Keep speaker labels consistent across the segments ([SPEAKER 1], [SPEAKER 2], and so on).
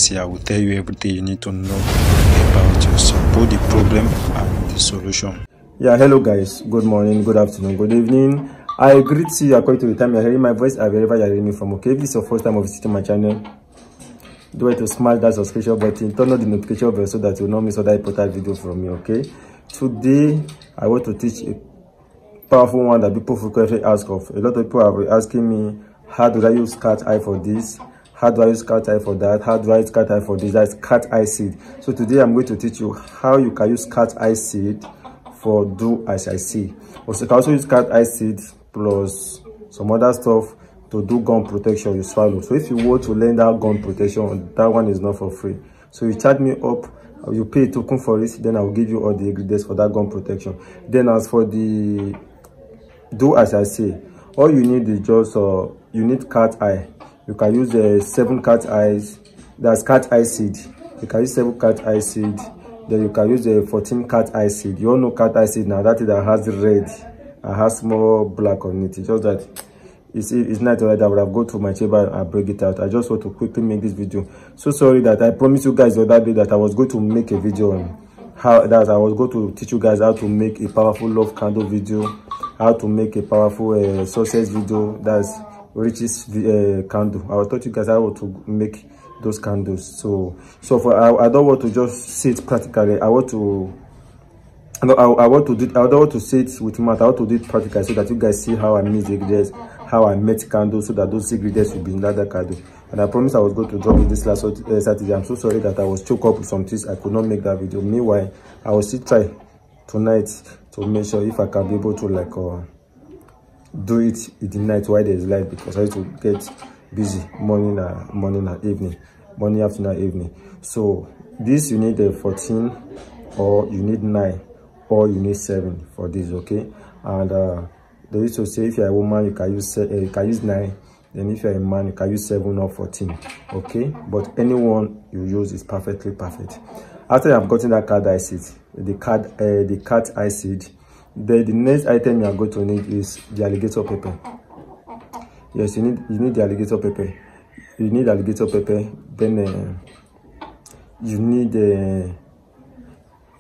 [SPEAKER 1] this year, I will tell you everything you need to know about yourself, both the problem and the solution.
[SPEAKER 2] Yeah, hello guys, good morning, good afternoon, good evening. I greet you according to the time you're hearing my voice or wherever you're hearing me from. Okay, if this is your first time of visiting my channel, do it to smash that subscription button, turn on the notification bell so that you will not miss other important videos from me. Okay, today I want to teach a powerful one that people frequently ask of. A lot of people have been asking me, how do I use cat eye for this? How do I use cat eye for that? How do I use cat eye for this? That's cat eye seed. So today I'm going to teach you how you can use cat eye seed for do as I see. Also, you can also use cat eye seed plus some other stuff to do gun protection you swallow. So if you want to learn that gun protection, that one is not for free. So you chat me up, you pay a token for it, then I will give you all the ingredients for that gun protection. Then as for the do as I say, all you need is just you need cat eye. You can use 7 cat eyes, that's cat eye seed. You can use 7 cat eye seed. Then you can use 14 cat eye seed. You all know cat eye seed now, that is that has red and has small black on it. It's just that it's not like that. I would have go to my chamber and break it out. I just want to quickly make this video. So sorry that I promised you guys the other day that I was going to make a video on how that I was going to teach you guys how to make a powerful love candle video, how to make a powerful success video, that's riches candle. I will taught you guys how to make those candles. So I don't want to just say it practically. I don't want to say it with math. I want to do it practically so that you guys see how I mix the ingredients, how I make candles, so that those ingredients will be in that candle. And I promised I was going to drop it this last Saturday. I'm so sorry that I was choked up with some things. I could not make that video. Meanwhile, I will still try tonight to make sure if I can be able to like do it in the night while there is light, because I need to get busy morning and evening, morning, afternoon, and evening. So this you need 14, or you need 9, or you need 7 for this. Okay, and they used to say if you're a woman you can use 9, then if you're a man you can use 7 or 14. Okay, but anyone you use is perfectly perfect. After you have gotten that cat eye seed, the cat eye seed, the next item you are going to need is the alligator pepper. Yes, you need the alligator pepper. You need alligator pepper. Then you need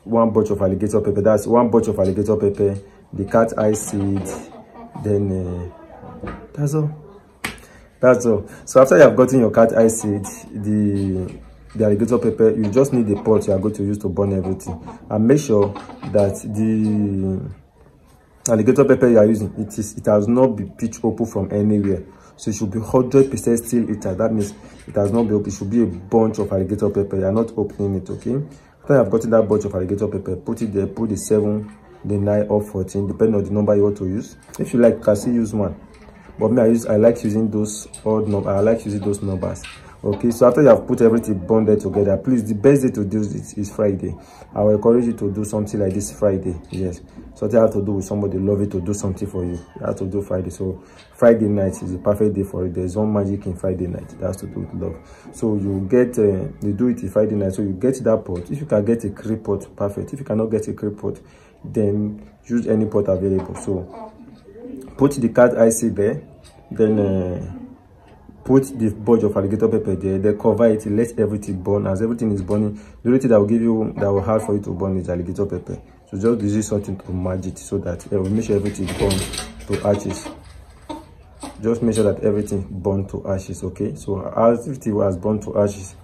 [SPEAKER 2] 1 bunch of alligator pepper. That's 1 bunch of alligator pepper, the cat eye seed. Then that's all. So after you have gotten your cat eye seed, the alligator pepper, you just need a pot you are going to use to burn everything. And make sure that the alligator pepper you are using, it has not been pitch open from anywhere. So it should be 100% still eaten. That means it has not been open. It should be a bunch of alligator pepper. You are not opening it. Okay, after you have gotten that bunch of alligator pepper, put it there, put the 7, the 9, or 14, depending on the number you want to use. If you like, you can still use 1, but me I like using those odd numbers. I like using those numbers. Okay, so after you have put everything bonded together, please, the best day to do this is Friday. I will encourage you to do something like this Friday. Yes, something you have to do with somebody love it to do something for you. You have to do Friday. So Friday night is the perfect day for it. There's one magic in Friday night that has to do with love. So you get you do it Friday night. So you get that pot. If you can get a clay pot, perfect. If you cannot get a clay pot, then use any pot available. So put the cat eye seed there, then put the bunch of alligator pepper there, then cover it, let everything burn. As everything is burning, the only thing that will give you, that will hard for you to burn, is alligator pepper. So just use something to merge it so that it will make sure everything burns to ashes. Just make sure that everything burns to ashes. Okay, so as everything was burned to ashes,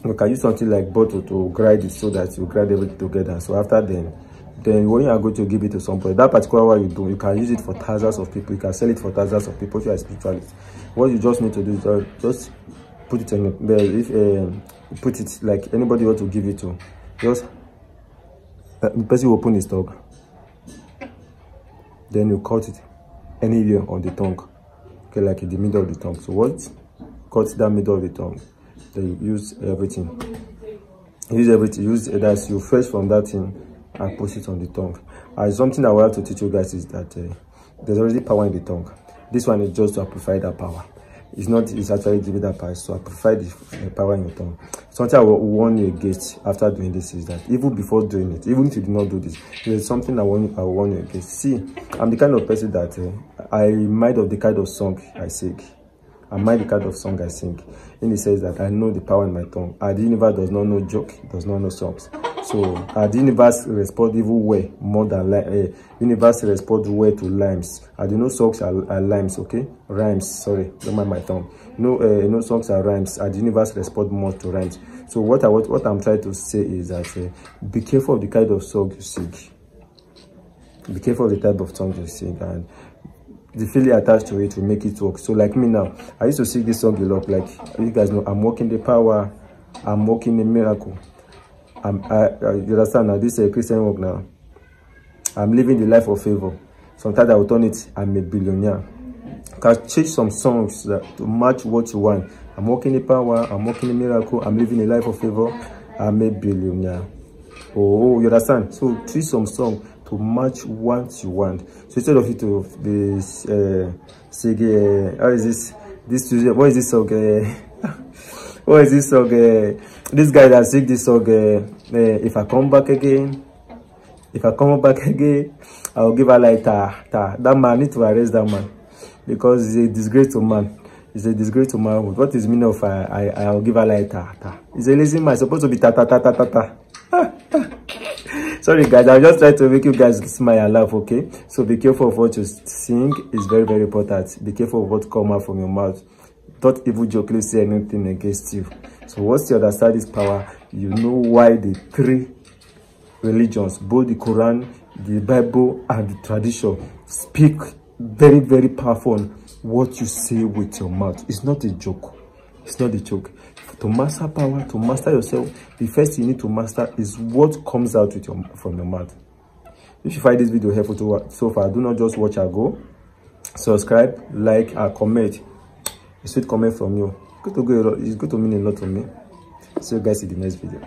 [SPEAKER 2] you can use something like butter to grind it so that you grind everything together. So after then when you are going to give it to somebody, that particular one you do, you can use it for thousands of people. You can sell it for thousands of people if you are a spiritualist. What you just need to do is just put it on your, if you put it like anybody you want to give it to, just the person will open his tongue, then you cut it anywhere on the tongue. Okay, like in the middle of the tongue. So what? Cut that middle of the tongue. Then you use everything. Use that you fresh from that thing and put it on the tongue. Something I want to teach you guys is that there's already power in the tongue. This one is just to amplify that power. It's actually giving that power, so amplify the power in your tongue. Something I will warn you against after doing this is that even before doing it, even if you do not do this, there's something I will warn you against. See, I'm the kind of person that I mind of the kind of song I sing. Am I the kind of song I sing? And he says that I know the power in my tongue. And the universe does not know joke, does not know songs. So the universe responds even way more than universe responds way to rhymes. I do know songs are rhymes, okay? Rhymes, sorry, don't mind my tongue. No, songs are rhymes. The universe responds more to rhymes. So what I'm trying to say is that be careful of the kind of song you sing. Be careful of the type of song you sing, and the feeling attached to it will make it work. So like me now, I used to sing this song a lot. Like you guys know, I'm walking the power, I'm walking the miracle. You understand now? This is a Christian work now. I'm living the life of favor. Sometimes I will turn it, I'm a billionaire. Can change some songs to match what you want. I'm walking the power, I'm walking the miracle, I'm living a life of favor, I'm a billionaire. Oh, you understand? So choose some song to match what you want. So instead of you to be sing, how is this? What is this song? What is this song? This guy that sing this song. If I come back again, I'll give her like ta. That man, I need to arrest that man because he's a disgrace to man. He's a disgrace to man. What is the meaning of I'll give her like ta? He's a lazy man. It's supposed to be ta. Sorry guys, I'm just trying to make you guys smile and laugh, okay? So be careful of what you sing. It's very, very important. Be careful of what comes out from your mouth. Don't even jokingly say anything against you. So once you understand this power, you know why the three religions, both the Quran, the Bible, and the tradition, speak very, very powerful on what you say with your mouth. It's not a joke. It's not a joke. To master power, to master yourself, the first you need to master is what comes out with from your mouth. If you find this video helpful so far, do not just watch and go. Subscribe, like, and comment. A sweet comment from you. It's going to mean a lot to me. See you guys in the next video.